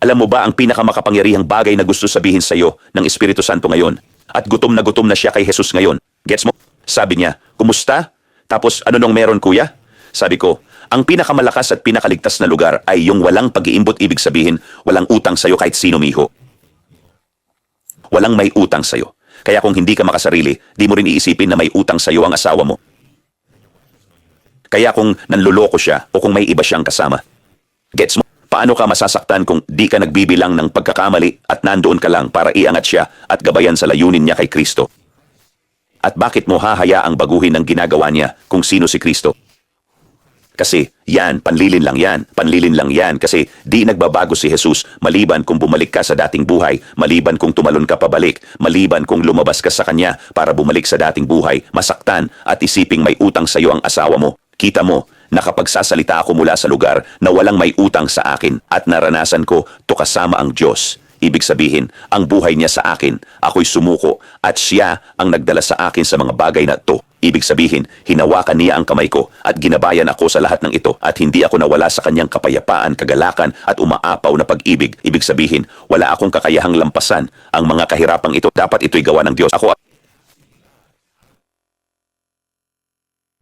Alam mo ba ang pinakamakapangyarihang bagay na gusto sabihin sa iyo ng Espiritu Santo ngayon? At gutom na siya kay Jesus ngayon. Gets mo? Sabi niya, kumusta? Tapos ano nung meron kuya? Sabi ko, ang pinakamalakas at pinakaligtas na lugar ay yung walang pag-iimbot, ibig sabihin, walang utang sa'yo kahit sino miho. Walang may utang sa'yo. Kaya kung hindi ka makasarili, di mo rin iisipin na may utang sa'yo ang asawa mo. Kaya kung nanluloko siya o kung may iba siyang kasama. Gets mo? Paano ka masasaktan kung di ka nagbibilang ng pagkakamali at nandoon ka lang para iangat siya at gabayan sa layunin niya kay Kristo? At bakit mo hahayaang baguhin ang ginagawa niya kung sino si Kristo? Kasi yan, panlilin lang yan kasi di nagbabago si Jesus maliban kung bumalik ka sa dating buhay, maliban kung tumalon ka pabalik, maliban kung lumabas ka sa kanya para bumalik sa dating buhay, masaktan at isiping may utang sa iyo ang asawa mo. Kita mo, nakapagsasalita ako mula sa lugar na walang may utang sa akin at naranasan ko to kasama ang Diyos. Ibig sabihin, ang buhay niya sa akin, ako'y sumuko at siya ang nagdala sa akin sa mga bagay na to. Ibig sabihin, hinawakan niya ang kamay ko at ginabayan ako sa lahat ng ito at hindi ako nawala sa kanyang kapayapaan, kagalakan at umaapaw na pag-ibig. Ibig sabihin, wala akong kakayahang lampasan ang mga kahirapang ito. Dapat ito'y gawa ng Diyos. Ako